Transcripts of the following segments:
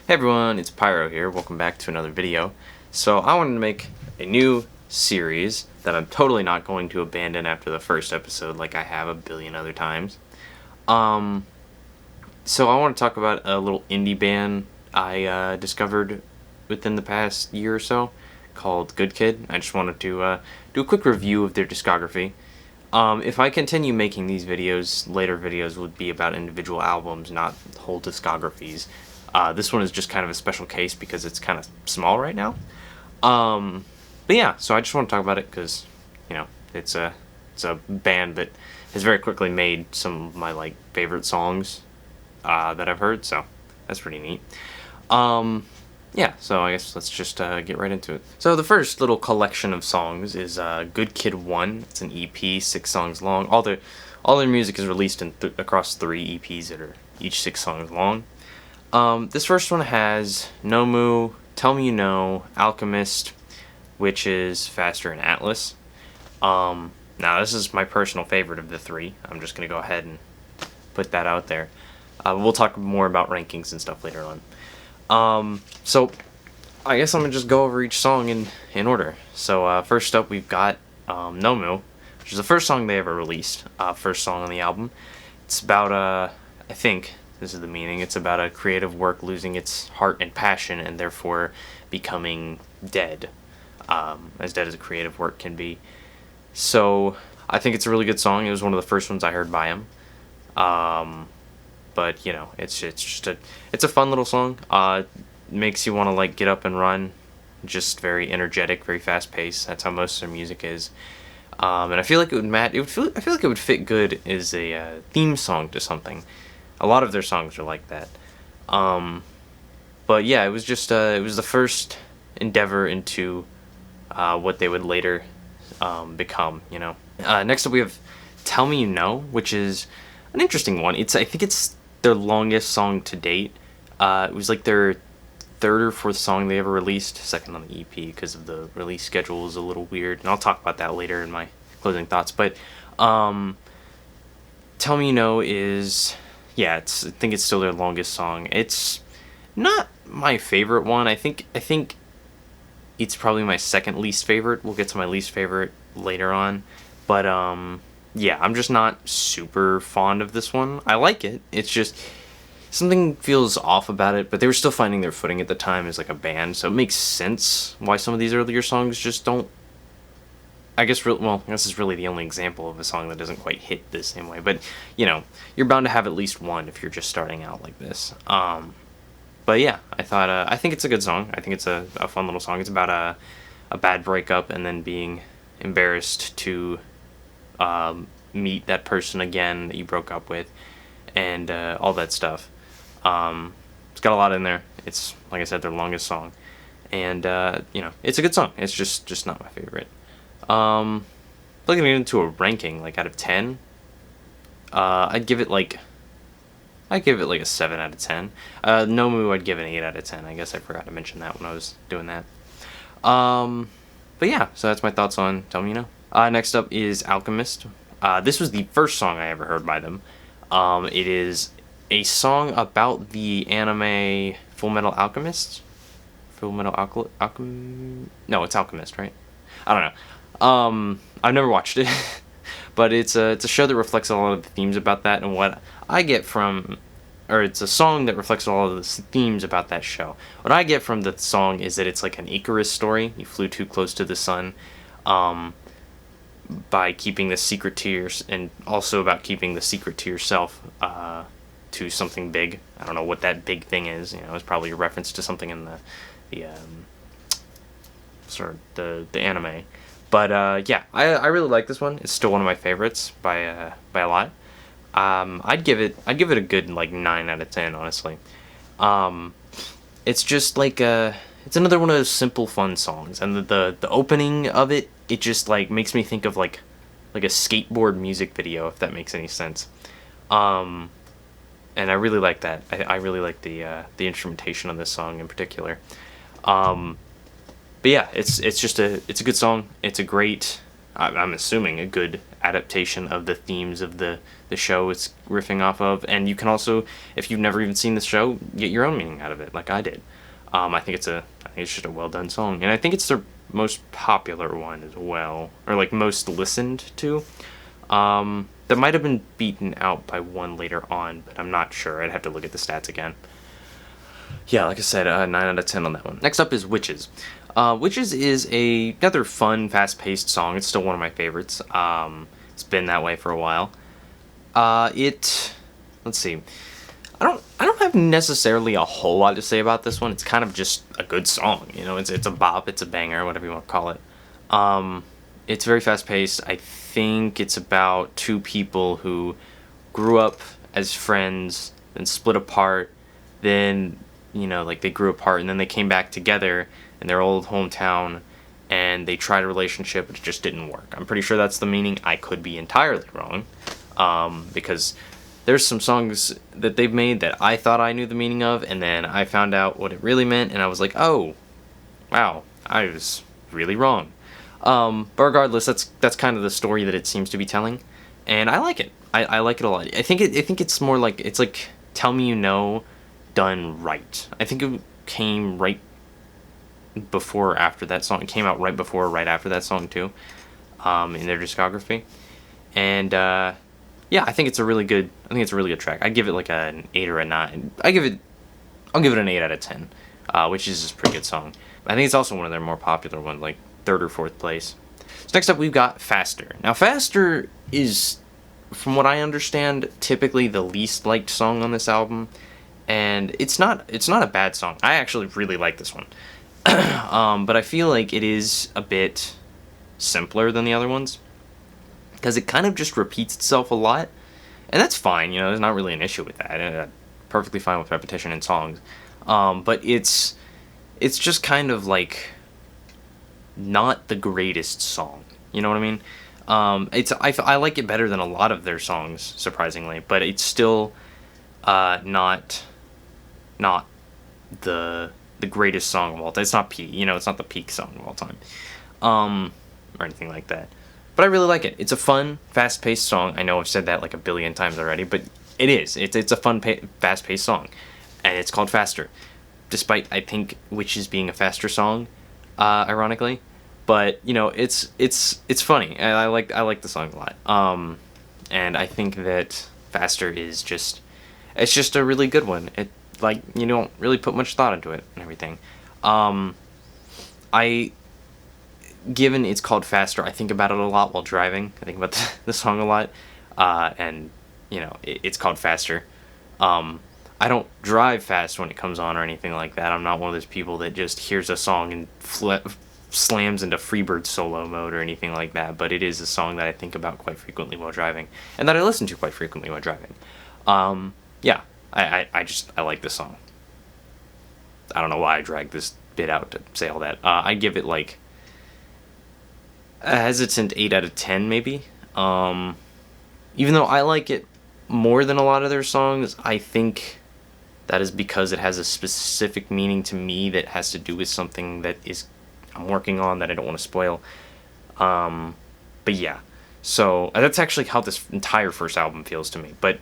Hey everyone, it's Pyro here. Welcome back to another video. So I wanted to make a new series that I'm totally not going to abandon after the first episode like I have a billion other times. So I want to talk about a little indie band I discovered within the past year or so called Good Kid. I just wanted to do a quick review of their discography. If I continue making these videos, later videos would be about individual albums, not whole discographies. This one is just kind of a special case because it's kind of small right now. But yeah, so I just want to talk about it because, you know, it's a band that has very quickly made some of my favorite songs that I've heard, so that's pretty neat. Yeah, so I guess let's just get right into it. So the first little collection of songs is Good Kid 1. It's an EP, 6 songs long. All their music is released in across 3 EPs that are each 6 songs long. This first one has Nomu, Tell Me You Know, Alchemist, Witches, Faster, and Atlas. Now this is my personal favorite of the 3. I'm just going to go ahead and put that out there. We'll talk more about rankings and stuff later on. So I guess I'm going to just go over each song in order. So first up we've got Nomu, which is the first song they ever released, first song on the album. It's about, I think this is the meaning, it's about a creative work losing its heart and passion and therefore becoming dead, as dead as a creative work can be. So I think it's a really good song. It was one of the first ones I heard by him. But you know, it's a fun little song. Makes you want to get up and run. Just very energetic, very fast paced. That's how most of their music is. And I feel like it would I feel like it would fit good as a theme song to something. A lot of their songs are like that. But yeah, it was just it was the first endeavor into what they would later become. You know. Next up we have Tell Me You Know, which is an interesting one. I think it's their longest song to date. It was their third or fourth song they ever released, second on the EP because of the release schedule is a little weird, and I'll talk about that later in my closing thoughts. But Tell Me You Know is, yeah, I think it's still their longest song. It's not my favorite one. I think it's probably my second least favorite. We'll get to my least favorite later on. But yeah, I'm just not super fond of this one. I like it. It's just something feels off about it, but they were still finding their footing at the time as a band, so it makes sense why some of these earlier songs just don't. I guess this is really the only example of a song that doesn't quite hit the same way. But you know, you're bound to have at least one if you're just starting out like this. But yeah, I think it's a good song. I think it's a fun little song. It's about a bad breakup and then being embarrassed to meet that person again that you broke up with, and all that stuff. It's got a lot in there. It's, like I said, their longest song, and you know, it's a good song. It's just not my favorite. Looking into a ranking, out of 10, I'd give it a 7 out of 10. Nomu, I'd give it an 8 out of 10. I guess I forgot to mention that when I was doing that. But yeah, so that's my thoughts on Tell Me You Know. Next up is Alchemist. This was the first song I ever heard by them. It is a song about the anime Fullmetal Alchemist. No, it's Alchemist, right? I don't know. I've never watched it, but it's a show that reflects a lot of the themes about that, and what I get from, or it's a song that reflects a lot of the themes about that show. What I get from the song is that it's like an Icarus story. You flew too close to the sun, by keeping the secret to and also about keeping the secret to yourself, to something big. I don't know what that big thing is. You know, it's probably a reference to something in the anime. But yeah, I really like this one. It's still one of my favorites by a lot. I'd give it a good 9 out of 10, honestly. It's just it's another one of those simple fun songs, and the opening of it just makes me think of like a skateboard music video, if that makes any sense. And I really like that. I really like the instrumentation on this song in particular. But yeah, it's a good song. It's a great I'm assuming a good adaptation of the themes of the show it's riffing off of. And you can also, if you've never even seen the show, get your own meaning out of it, like I did. I think it's just a well done song, and I think it's their most popular one as well, or like most listened to. That might have been beaten out by one later on, but I'm not sure. I'd have to look at the stats again. Yeah, like I said, 9 out of 10 on that one. Next up is Witches. Witches is another fun, fast-paced song. It's still one of my favorites. It's been that way for a while. Let's see. I don't have necessarily a whole lot to say about this one. It's kind of just a good song. You know, it's a bop, it's a banger, whatever you want to call it. It's very fast-paced. I think it's about two people who grew up as friends, then split apart, then, you know, like they grew apart, and then they came back together in their old hometown, and they tried a relationship, but it just didn't work. I'm pretty sure that's the meaning. I could be entirely wrong, because there's some songs that they've made that I thought I knew the meaning of, and then I found out what it really meant, and I was like, oh, wow, I was really wrong. But regardless, that's kind of the story that it seems to be telling, and I like it. I like it a lot. I think it's more like, it's like Tell Me You Know done right. I think it came right before or after that song. It came out right before or right after that song too, in their discography, and yeah, I think it's a really good track. I'd give it like an 8 or a 9. I'll give it an 8 out of 10, which is a pretty good song. I think it's also one of their more popular ones, like 3rd or 4th place. So next up, we've got Faster. Now, Faster is, from what I understand, typically the least liked song on this album, and it's not a bad song. I actually really like this one, but I feel like it is a bit simpler than the other ones, because it kind of just repeats itself a lot, and that's fine. You know, there's not really an issue with that. Perfectly fine with repetition in songs, but it's just kind of like not the greatest song. You know what I mean? I like it better than a lot of their songs, surprisingly, but it's still not the greatest song of all time. It's not peak. You know, it's not the peak song of all time, or anything like that. But I really like it. It's a fun, fast-paced song. I know I've said that like a billion times already, but it is. It's a fun, fast-paced song, and it's called Faster, despite I think Witches being a faster song, ironically. But you know, it's funny, and I like the song a lot. And I think that Faster is just a really good one. It, like, you don't really put much thought into it and everything. Given it's called Faster, I think about it a lot while driving. I think about the song a lot, and you know, it's called Faster. I don't drive fast when it comes on or anything like that. I'm not one of those people that just hears a song and slams into Freebird solo mode or anything like that, but it is a song that I think about quite frequently while driving, and that I listen to quite frequently while driving. Yeah, I like this song. I don't know why I dragged this bit out to say all that. I give it like a hesitant 8 out of 10 maybe. Even though I like it more than a lot of their songs, I think that is because it has a specific meaning to me that has to do with something that I'm working on that I don't want to spoil. But yeah, so that's actually how this entire first album feels to me, but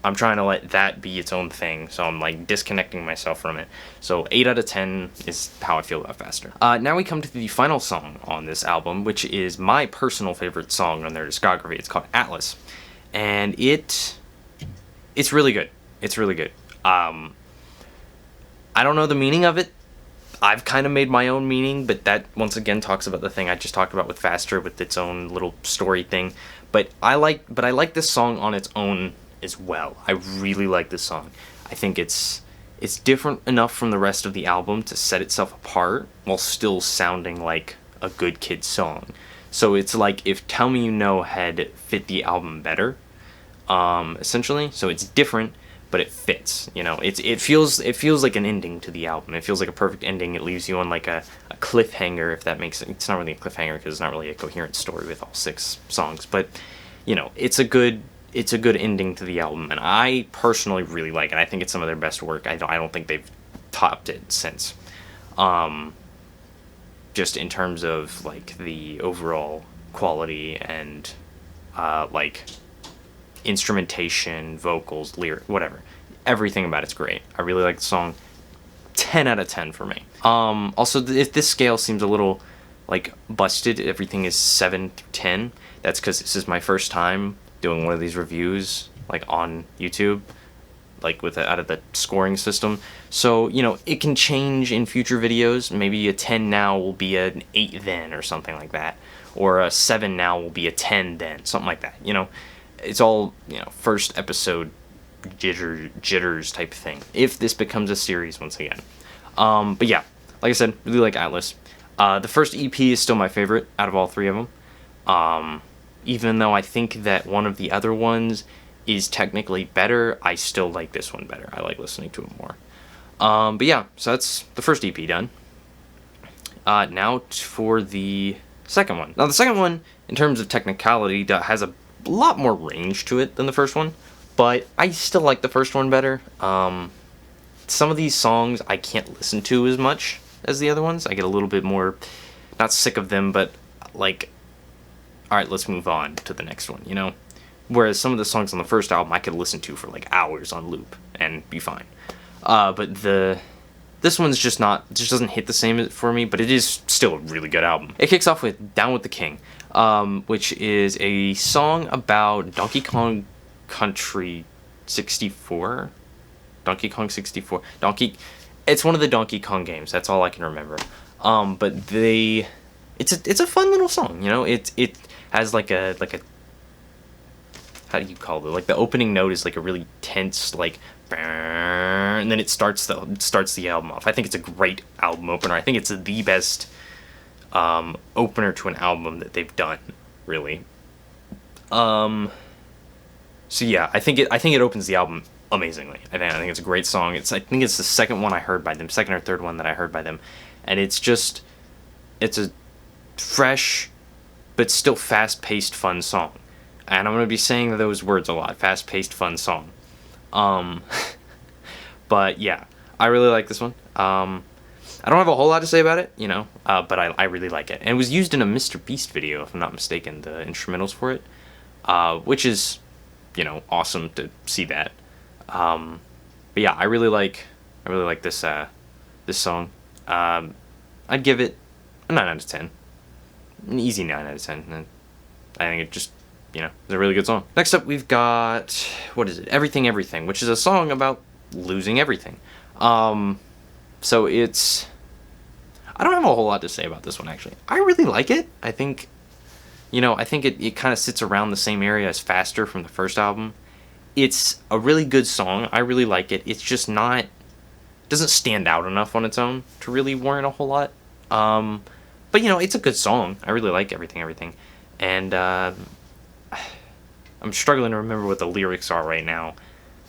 I'm trying to let that be its own thing, so I'm like disconnecting myself from it. So 8 out of 10 is how I feel about Faster. Now we come to the final song on this album, which is my personal favorite song on their discography. It's called Atlas, and it's really good. It's really good. I don't know the meaning of it. I've kind of made my own meaning, but that once again talks about the thing I just talked about with Faster, with its own little story thing. But I like this song on its own as well. I really like this song. I think it's different enough from the rest of the album to set itself apart while still sounding like a good kid song. So it's like if Tell Me You Know had fit the album better, essentially. So it's different, but it fits. You know, it feels like an ending to the album. It feels like a perfect ending. It leaves you on like a cliffhanger, if that makes sense. It's not really a cliffhanger because it's not really a coherent story with all 6 songs, but you know, it's a good ending to the album, and I personally really like it. I think it's some of their best work. I don't think they've topped it since. Just in terms of like the overall quality and like instrumentation, vocals, lyric, whatever. Everything about it's great. I really like the song. 10 out of 10 for me. Also, if this scale seems a little like busted, everything is 7 through 10. That's because this is my first time doing one of these reviews like on YouTube, like with out of the scoring system. So, you know, it can change in future videos. Maybe a 10 now will be an 8 then, or something like that. Or a 7 now will be a 10 then, something like that. You know, it's all, you know, first episode jitters type thing, if this becomes a series once again. But yeah, like I said, really like Atlas. The first EP is still my favorite out of all three of them. Even though I think that one of the other ones is technically better, I still like this one better. I like listening to it more. But yeah, so that's the first EP done. Now for the second one. Now the second one, in terms of technicality, has a lot more range to it than the first one, but I still like the first one better. Some of these songs I can't listen to as much as the other ones. I get a little bit more, not sick of them, but like, alright, let's move on to the next one, you know? Whereas some of the songs on the first album I could listen to for like hours on loop and be fine. But this one's just doesn't hit the same for me, but it is still a really good album. It kicks off with Down with the King, which is a song about Donkey Kong Country 64? Donkey Kong 64. It's one of the Donkey Kong games, that's all I can remember. But it's a fun little song, you know? It has like a how do you call it? Like the opening note is like a really tense, like, and then it starts the album off. I think it's a great album opener. I think it's the best opener to an album that they've done, really. So yeah, I think it opens the album amazingly. I think it's a great song. I think it's the second one I heard by them, second or third one that I heard by them, and it's a fresh but still fast-paced, fun song. And I'm going to be saying those words a lot. Fast-paced, fun song. But yeah, I really like this one. I don't have a whole lot to say about it, you know, but I really like it. And it was used in a Mr. Beast video, if I'm not mistaken, the instrumentals for it, which is, you know, awesome to see that. But yeah, I really like this song. I'd give it a 9 out of 10. An easy 9 out of 10. And I think it just, you know, it's a really good song. Next up, we've got, what is it? Everything, Everything, which is a song about losing everything. So it's, I don't have a whole lot to say about this one, actually. I really like it. I think, you know, it kind of sits around the same area as Faster from the first album. It's a really good song. I really like it. It's just not, doesn't stand out enough on its own to really warrant a whole lot. But, you know, it's a good song. I really like Everything, Everything. And, I'm struggling to remember what the lyrics are right now,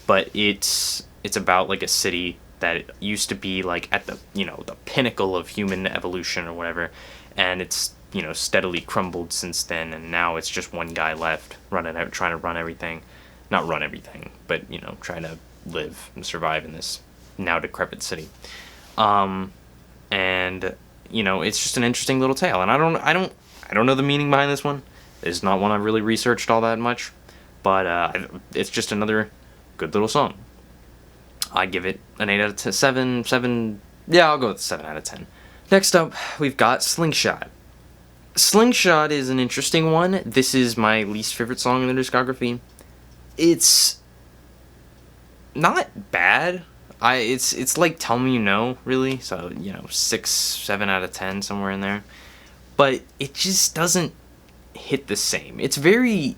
but it's about like a city that used to be like at the, you know, the pinnacle of human evolution or whatever, and it's, you know, steadily crumbled since then, and now it's just one guy left trying to run everything, not run everything, but, you know, trying to live and survive in this now decrepit city. And, you know, it's just an interesting little tale, and I don't know the meaning behind this one. It's not one I've really researched all that much, but it's just another good little song. I give it an 8 out of 10, 7, yeah, I'll go with 7 out of 10. Next up, we've got Slingshot. Slingshot is an interesting one. This is my least favorite song in the discography. It's not bad. It's like Tell Me You Know, really, so, you know, 6, 7 out of 10, somewhere in there. But it just doesn't hit the same. It's very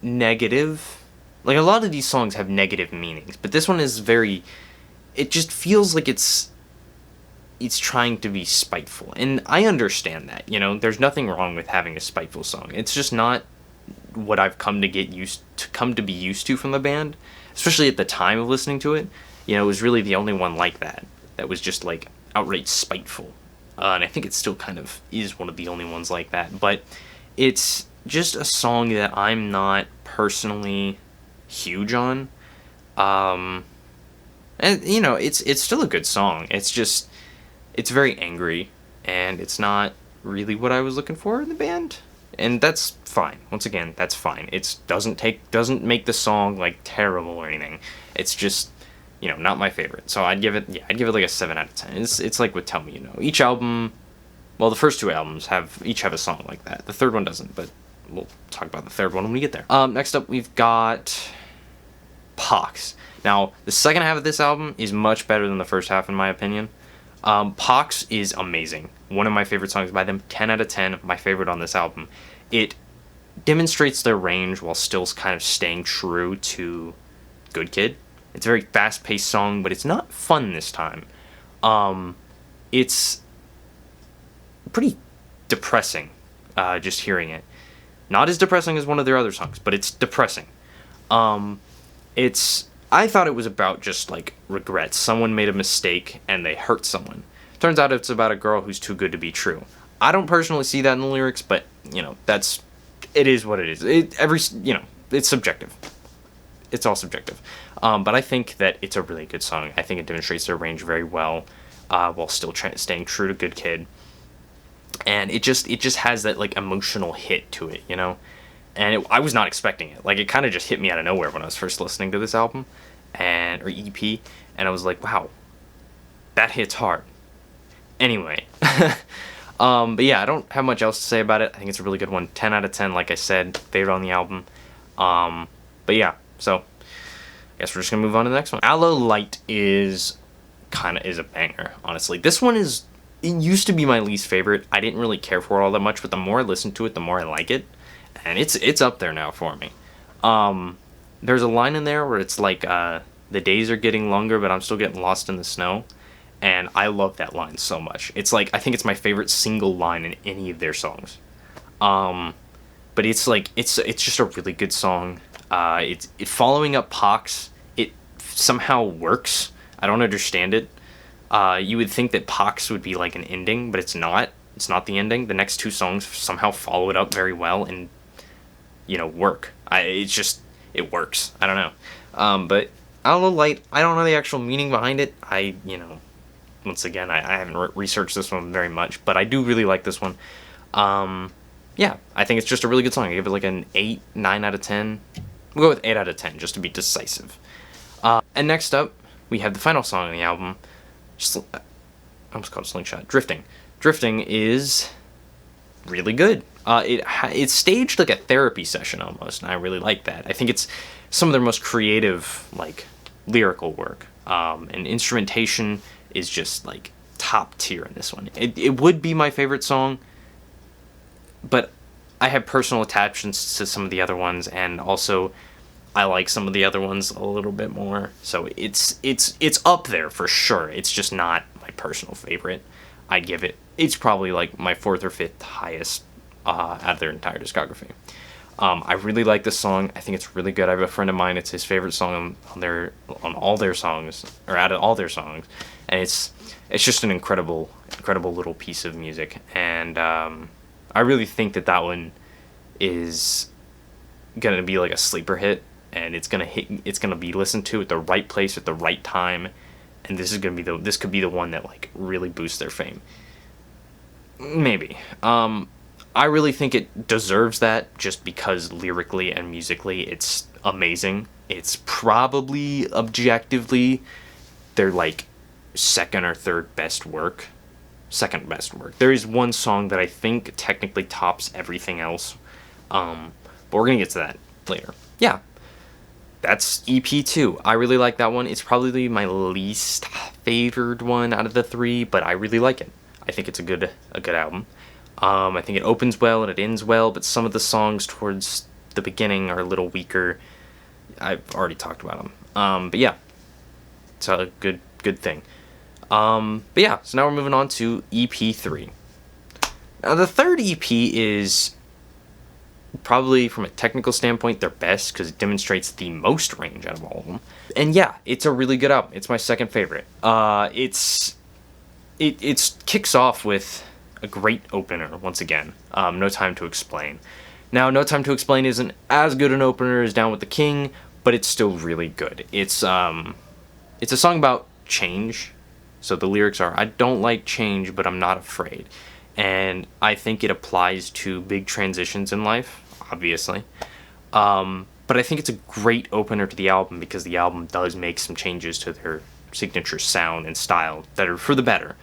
negative. Like, a lot of these songs have negative meanings, but this one is very, it just feels like it's trying to be spiteful, and I understand that, you know, there's nothing wrong with having a spiteful song. It's just not what I've come to be used to from the band, especially at the time of listening to it. You know, it was really the only one like that was just like outright spiteful, and I think it still kind of is one of the only ones like that, but it's just a song that I'm not personally huge on. And, you know, it's still a good song. It's just, it's very angry, and it's not really what I was looking for in the band. and that's fine. Once again, that's fine. It doesn't make the song like terrible or anything. It's just, not my favorite. So I'd give it like a 7 out of 10. It's like with Tell Me You Know. Each album, well, the first two albums each have a song like that. The third one doesn't, but we'll talk about the third one when we get there. Next up, we've got Pox. Now, the second half of this album is much better than the first half, in my opinion. Pox is amazing. One of my favorite songs by them. 10 out of 10. My favorite on this album. It demonstrates their range while still kind of staying true to Good Kid. It's a very fast-paced song, but it's not fun this time. It's pretty depressing, just hearing it. Not as depressing as one of their other songs, but it's depressing. I thought it was about just, like, regrets. Someone made a mistake, and they hurt someone. Turns out it's about a girl who's too good to be true. I don't personally see that in the lyrics, but, it is what it is. It's subjective. It's all subjective. But I think that it's a really good song. I think it demonstrates their range very well, while still staying true to Good Kid. And it just has that, like, emotional hit to it, And I was not expecting it. Like, it kind of just hit me out of nowhere when I was first listening to this album, or EP, and I was like, wow, that hits hard. Anyway, but yeah, I don't have much else to say about it. I think it's a really good one. 10 out of 10, like I said, favorite on the album. But yeah, so I guess we're just gonna move on to the next one. Aloe Light is a banger, honestly. This one it used to be my least favorite. I didn't really care for it all that much, but the more I listen to it, the more I like it. And it's up there now for me. There's a line in there where it's like, the days are getting longer, but I'm still getting lost in the snow. And I love that line so much. It's like, I think it's my favorite single line in any of their songs. But it's like, it's just a really good song. Following up Pox, it somehow works. I don't understand it. You would think that Pox would be like an ending, but it's not. It's not the ending. The next two songs somehow follow it up very well and, work. It works. I don't know. But Aloe Light, I don't know the actual meaning behind it. Once again, I haven't researched this one very much, but I do really like this one. Yeah, I think it's just a really good song. I give it like an 8, 9 out of 10. We'll go with 8 out of 10, just to be decisive. And next up, we have the final song on the album. I almost called it Slingshot. Drifting. Drifting is really good. It's staged like a therapy session almost, and I really like that. I think it's some of their most creative, like, lyrical work. And instrumentation is just, like, top tier in this one. It would be my favorite song, but I have personal attachments to some of the other ones, and also I like some of the other ones a little bit more. So it's up there for sure. It's just not my personal favorite. I'd give it's probably like my 4th or 5th highest out of their entire discography. I really like this song. I think it's really good. I have a friend of mine, it's his favorite song on all their songs, or out of all their songs, and it's just an incredible little piece of music. And I really think that one is gonna be like a sleeper hit, and it's gonna be listened to at the right place at the right time, and this could be the one that, like, really boosts their fame. Maybe. I really think it deserves that just because lyrically and musically it's amazing. It's probably objectively their, like, second best work. There is one song that I think technically tops everything else. But we're gonna get to that later. Yeah. That's EP2. I really like that one. It's probably my least favored one out of the 3, but I really like it. I think it's a good album. I think it opens well and it ends well, but some of the songs towards the beginning are a little weaker. I've already talked about them. But yeah, it's a good thing. But yeah, so now we're moving on to EP3. Now the third EP is probably, from a technical standpoint, their best because it demonstrates the most range out of all of them. And yeah, it's a really good album. It's my second favorite. It kicks off with a great opener once again. No Time to Explain. Now, No Time to Explain isn't as good an opener as Down with the King, but it's still really good. It's a song about change. So the lyrics are, I don't like change, but I'm not afraid. and I think it applies to big transitions in life, obviously. But I think it's a great opener to the album because the album does make some changes to their signature sound and style that are for the better.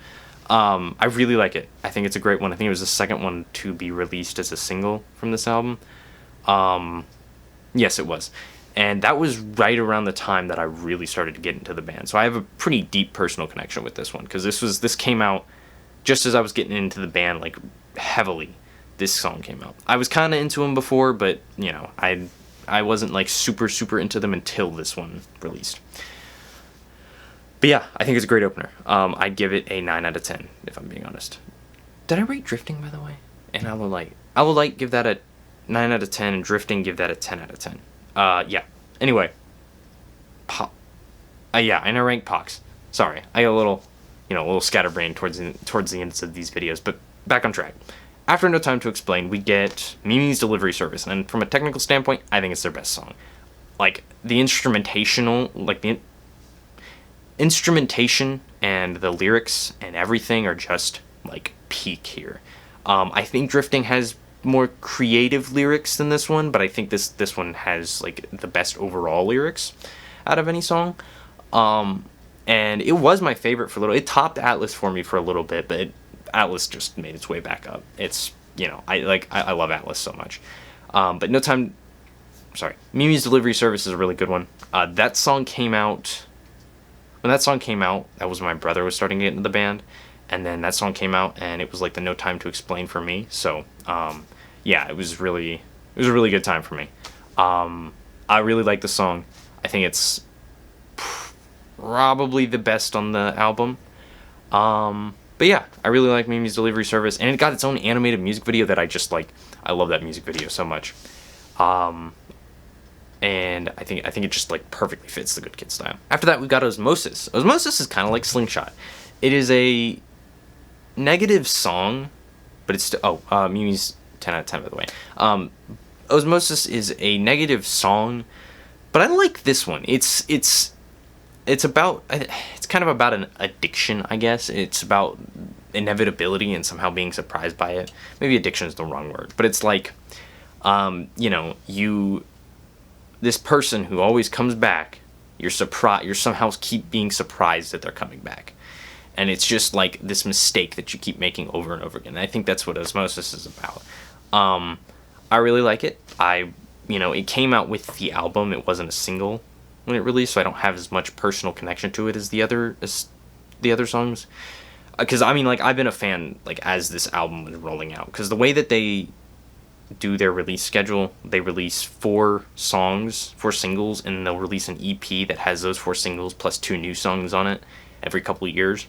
I really like it. I think it's a great one. I think it was the second one to be released as a single from this album. Yes, it was. And that was right around the time that I really started to get into the band. So I have a pretty deep personal connection with this one because this came out just as I was getting into the band, like, heavily. This song came out. I was kind of into them before, but, you know, I wasn't, like, super into them until this one released. But yeah, I think it's a great opener. I'd give it a 9 out of 10, if I'm being honest. Did I rate Drifting, by the way? And I will Light give that a 9 out of 10, and Drifting give that a 10 out of 10. Yeah. Anyway. Yeah, and I ranked Pox. Sorry, I got a little scatterbrained towards the ends of these videos, but back on track. After No Time to Explain, we get Mimi's Delivery Service, and from a technical standpoint, I think it's their best song. Like, the instrumentation and the lyrics and everything are just, like, peak here. I think Drifting has more creative lyrics than this one, but I think this one has, like, the best overall lyrics out of any song. And it was my favorite for a little. It topped Atlas for me for a little bit, but Atlas just made its way back up. It's, you know, I love Atlas so much. But Mimi's Delivery Service is a really good one. That song came out. When that song came out, that was when my brother was starting to get into the band, and then that song came out, and it was like the No Time to Explain for me. So, yeah, it was a really good time for me. I really like the song. I think it's probably the best on the album. But yeah, I really like Mimi's Delivery Service, and it got its own animated music video that I just like. I love that music video so much. And I think it just, like, perfectly fits the Good Kid style. After that, we got Osmosis. Osmosis is kind of like Slingshot. It is a negative song, but it's Mimi's 10 out of 10, by the way. Osmosis is a negative song, but I like this one. It's kind of about an addiction, I guess. It's about inevitability and somehow being surprised by it. Maybe addiction is the wrong word, but it's like, this person who always comes back, you're somehow keep being surprised that they're coming back. And it's just like this mistake that you keep making over and over again. And I think that's what Osmosis is about. I really like it. It came out with the album. It wasn't a single when it released, so I don't have as much personal connection to it as the other songs. Because I've been a fan, like, as this album was rolling out. Because the way that they do their release schedule, they release 4 singles, and they'll release an EP that has those 4 singles plus 2 new songs on it every couple of years.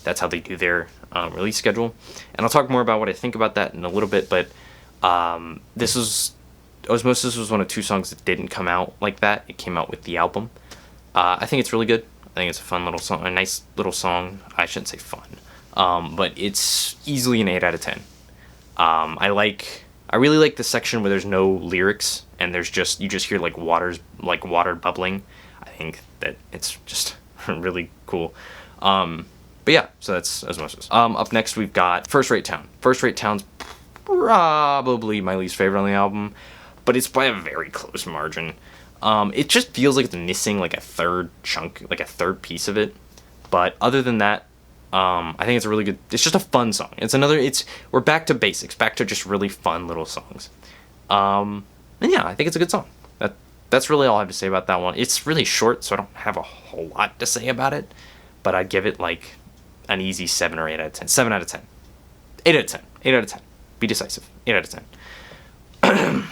That's how they do their release schedule. And I'll talk more about what I think about that in a little bit, but Osmosis was one of 2 songs that didn't come out like that. It came out with the album. I think it's really good. I think it's a fun little song, a nice little song. I shouldn't say fun, but it's easily an 8 out of 10. I really like the section where there's no lyrics and you just hear like water bubbling. I think that it's just really cool. But yeah, so that's Osmosis. Up next we've got First Rate Town. First Rate Town's probably my least favorite on the album, but it's by a very close margin. It just feels like it's missing like a third chunk, like a third piece of it. But other than that, I think it's a really good. It's just a fun song. We're back to basics, back to just really fun little songs. And yeah, I think it's a good song. That's really all I have to say about that one. It's really short, so I don't have a whole lot to say about it. But I'd give it like an easy 7 or 8 out of 10. 7 out of 10. 8 out of 10. 8 out of 10. Be decisive. 8 out of 10.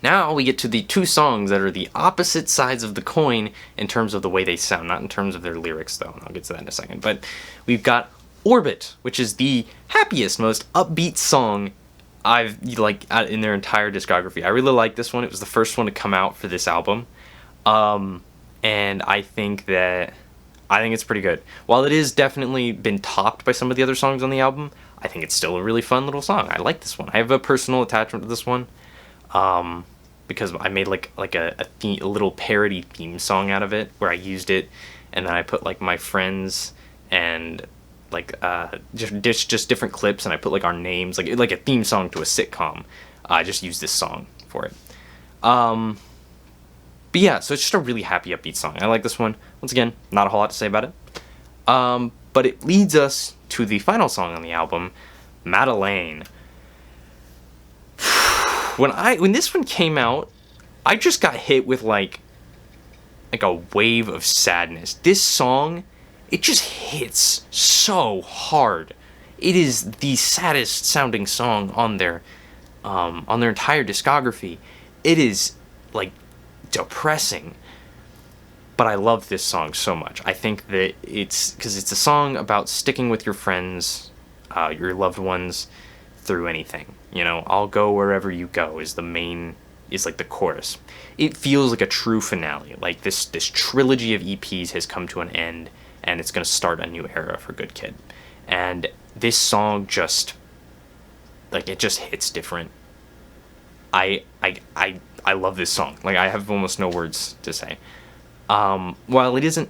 Now we get to the 2 songs that are the opposite sides of the coin in terms of the way they sound, not in terms of their lyrics, though, and I'll get to that in a second. But we've got Orbit, which is the happiest, most upbeat song I've in their entire discography. I really like this one. It was the first one to come out for this album, and I think it's pretty good. While it has definitely been topped by some of the other songs on the album, I think it's still a really fun little song. I like this one. I have a personal attachment to this one. Because I made like a little parody theme song out of it where I used it, and then I put like my friends and like just different clips, and I put like our names, like a theme song to a sitcom. I just used this song for it. But yeah, so it's just a really happy, upbeat song. I like this one. Once again, not a whole lot to say about it. But it leads us to the final song on the album, Madeleine. When this one came out, I just got hit with like a wave of sadness. This song, it just hits so hard. It is the saddest sounding song on their entire discography. It is like depressing, but I love this song so much. I think that it's because it's a song about sticking with your friends, your loved ones, through anything. You know, I'll go wherever you go is like the chorus. It feels like a true finale. Like this trilogy of EPs has come to an end, and it's gonna start a new era for Good Kid. And this song just hits different. I love this song. Like, I have almost no words to say. While it isn't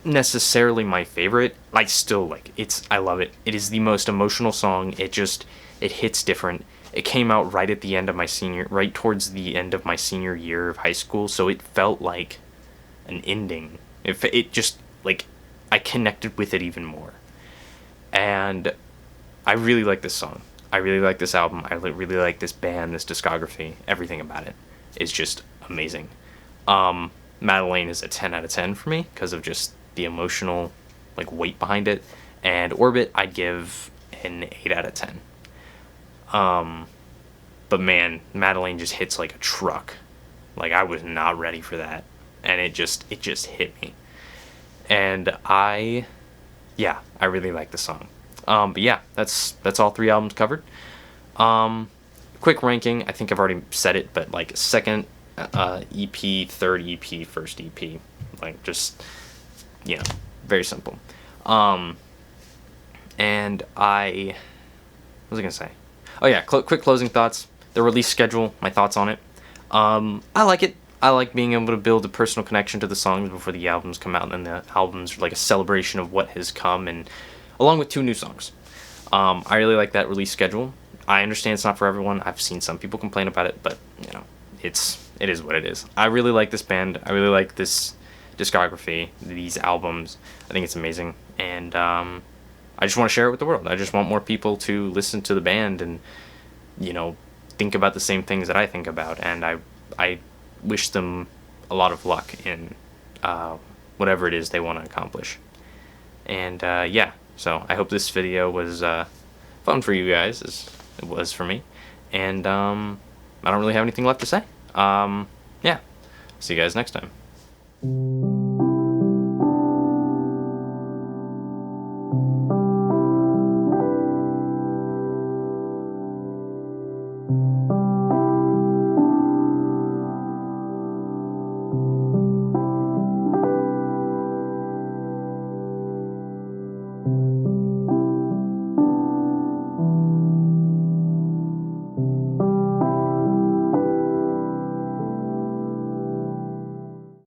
necessarily my favorite, I still like it. I love it. It is the most emotional song. It hits different. It came out right towards the end of my senior year of high school, so it felt like an ending. It just, like, I connected with it even more. And I really like this song. I really like this album. I really like this band, this discography. Everything about it is just amazing. Madeleine is a 10 out of 10 for me because of just the emotional, like, weight behind it. And Orbit, I'd give an 8 out of 10. But man, Madeleine just hits like a truck. Like, I was not ready for that, and it just hit me. And I really like the song. But yeah, that's all 3 albums covered. Quick ranking, I think I've already said it, but like second EP, third EP, first EP, like, just, you know, very simple. And what was I gonna say? Oh yeah, quick closing thoughts. The release schedule, my thoughts on it. I like it. I like being able to build a personal connection to the songs before the albums come out, and the albums are like a celebration of what has come, and along with 2 new songs. I really like that release schedule. I understand it's not for everyone. I've seen some people complain about it, but, you know, it is what it is. I really like this band. I really like this discography, these albums. I think it's amazing, and I just want to share it with the world. I just want more people to listen to the band and, you know, think about the same things that I think about, and I wish them a lot of luck in whatever it is they want to accomplish. And yeah, so I hope this video was fun for you guys, as it was for me. And I don't really have anything left to say. Yeah, see you guys next time.